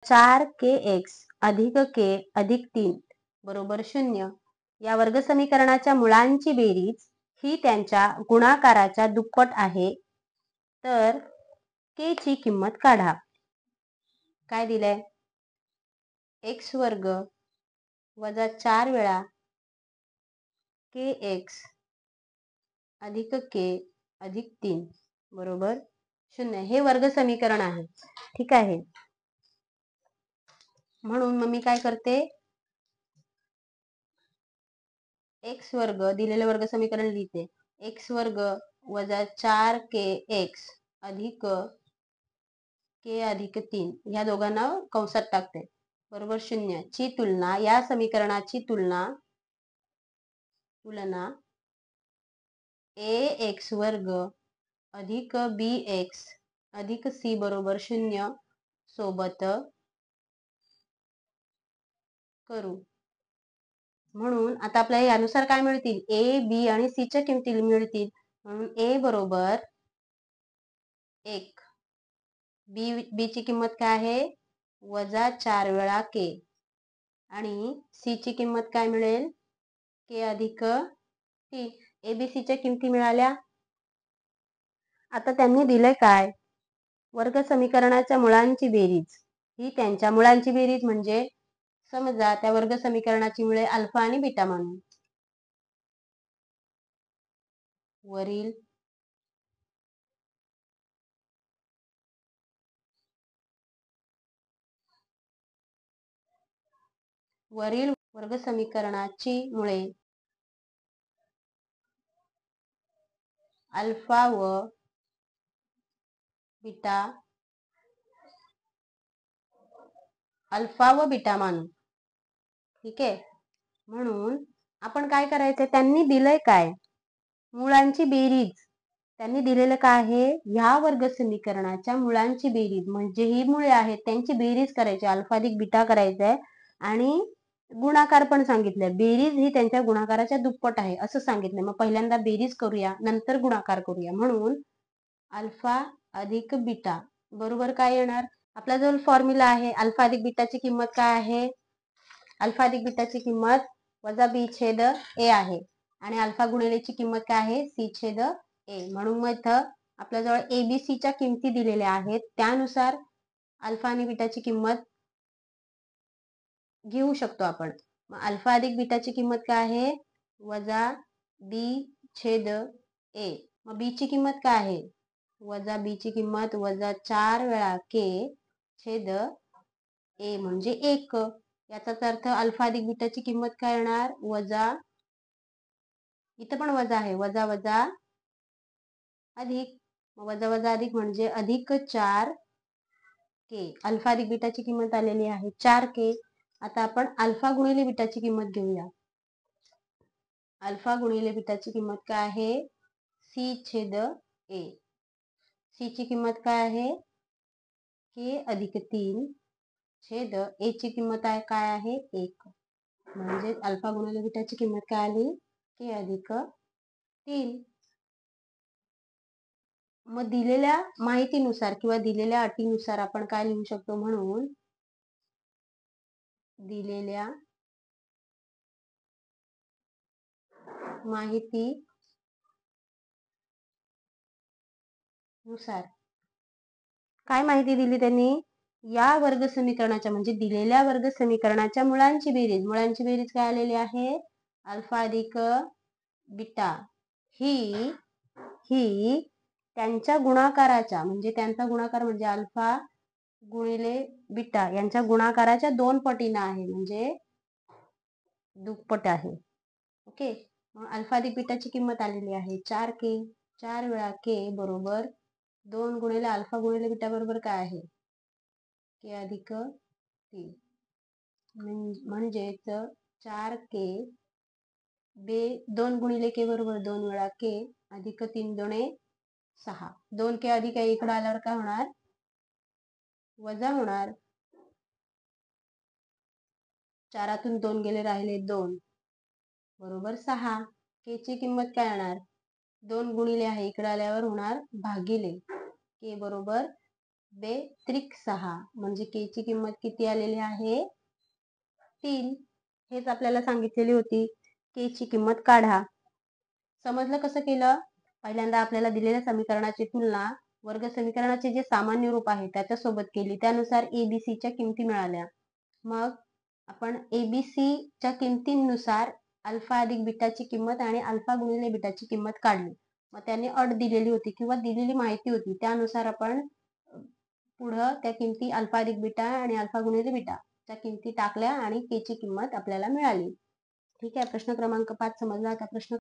4kx अधिक k अधिक 3 बरोबर 0 या वर्ग समीकरणाच्या मुळांची बेरीज ही त्यांच्या गुणाकाराच्या दुप्पट आहे. तर k ची किंमत काढा. काय दिलंय? x वर्ग वजा 4 वेळा kx अधिक k अधिक 3 बरोबर 0 हे वर्ग समीकरण आहे. ठीक आहे. म्हणून मग मी काय करते, x वर्ग दिलेले वर्ग समीकरण लिहिते. x वर्ग वजा 4kx अधिक k अधिक 3 ह्या दोघांना कंसात टाकते बरोबर 0 ची तुलना या समीकरणाची तुलना ax वर्ग अधिक bx अधिक c बरोबर 0 सोबत करू. म्हणून आता आपल्याला यानुसार काय मिळतील? a, b आणि c च्या किमती मिळतील. म्हणून a बरोबर 1, b ची किंमत काय आहे? वजा 4 वेळा k आणि c ची किंमत काय मिळेल? k अधिक 3. a, b, c च्या किमती मिळाल्या. आता त्यांनी दिले काय? वर्ग समीकरणाच्या मुळांची बेरीज ही त्यांच्या मुळांची बेरीज म्हणजे समजा त्या वर्ग समीकरणाची मुळे अल्फा आणि बीटा मानू. वरील वर्ग समीकरणाची मुळे अल्फा व बीटा मानू. ठीक आहे. म्हणून आपण काय करायचं? त्यांनी दिलंय काय? मुळांची बेरीज. त्यांनी दिलेलं काय आहे? ह्या वर्ग समीकरणाच्या मुळांची बेरीज म्हणजे ही मुळे आहेत त्यांची बेरीज करायची, अल्फा अधिक बीटा करायचंय आणि गुणाकार पण सांगितलंय. बेरीज ही त्यांच्या गुणाकाराच्या दुप्पट आहे असं सांगितलंय. मग पहिल्यांदा बेरीज करूया, नंतर गुणाकार करूया. म्हणून अल्फा अधिक बीटा बरोबर काय येणार? आपला जो फॉर्म्युला आहे अल्फा अधिक बीटाची किंमत काय आहे? अल्फा अधिक बीटाची किंमत वजा b छेद a आहे आणि अल्फा गुणिलेची किंमत काय आहे? c छेद a. म्हणून मग इथं आपल्याजवळ abc च्या किमती दिलेल्या आहेत. त्यानुसार अल्फा आणि बीटाची किंमत घेऊ शकतो आपण. मग अल्फा अधिक बीटाची किंमत काय आहे? वजा b छेद a. मग b ची किंमत काय आहे? वजा b ची किंमत वजा 4 वेळा k छेद a म्हणजे 1. याचाच अर्थ अल्फा अधिक बीटाची किंमत काय येणार? वजा, इथं पण वजा आहे, वजा वजा अधिक, वजा वजा अधिक म्हणजे अधिक 4k. अल्फा अधिक बीटाची किंमत आलेली आहे 4k. आता आपण अल्फा गुणिले बीटाची किंमत घेऊया. अल्फा गुणिले बीटाची किंमत काय आहे? c छेद a. c ची किंमत काय आहे? k अधिक 3 छेद a ची किंमत आहे काय आहे? 1. म्हणजे अल्फा गुणिले बीटाची किंमत काय आली? k अधिक 3. मग दिलेल्या माहितीनुसार किंवा दिलेल्या अटीनुसार आपण काय लिहू शकतो? म्हणून दिलेल्या माहिती नुसार काय माहिती दिली त्यांनी? या वर्ग समीकरणाच्या म्हणजे दिलेल्या वर्ग समीकरणाच्या मुळांची बेरीज. मुळांची बेरीज काय आलेली आहे? अल्फा अधिक बीटा ही त्यांच्या गुणाकाराच्या म्हणजे त्यांचा गुणाकार म्हणजे अल्फा गुणिले बीटा यांच्या गुणाकाराच्या 2 पटीने आहे म्हणजे दुप्पट आहे. ओके. मग अल्फा अधिक बीटाची किंमत आलेली आहे 4k. 4 वेळा k बरोबर 2 गुणिले अल्फा गुणिले बीटा बरोबर काय आहे? k अधिक 3. म्हणजेच 4k 2 गुणिले k बरोबर 2 वेळा k अधिक 3 दुणे 6. 2k अधिक आहे इकडे आल्यावर काय होणार? वजा होणार. 4तून 2 गेले राहिले 2 बरोबर 6. k ची किंमत काय येणार? 2 गुणिले आहे इकडे आल्यावर होणार भागिले k बरोबर बेत्रिक 6 म्हणजे के ची किंमत किती आलेली आहे 3. हेच आपल्याला सांगितलेली होती. के ची किंमत काढा. समजलं कसं केलं? पहिल्यांदा आपल्याला दिलेल्या समीकरणाची तुलना वर्ग समीकरणाचे जे सामान्य रूप आहे त्याच्यासोबत केली. त्यानुसार एबीसीच्या किमती मिळाल्या. मग आपण एबीसीच्या किमतींनुसार अल्फा अधिक बीटाची किंमत आणि अल्फा गुणिले बीटाची किंमत काढली. मग त्याने अट दिलेली होती किंवा दिलेली माहिती होती त्यानुसार आपण पुढं त्या किमती अल्फा अधिक बीटा आणि अल्फा गुणिले बीटा च्या किमती टाकल्या आणि के ची किंमत आपल्याला मिळाली. ठीक आहे. प्रश्न क्रमांक 5 समजला. आता प्रश्न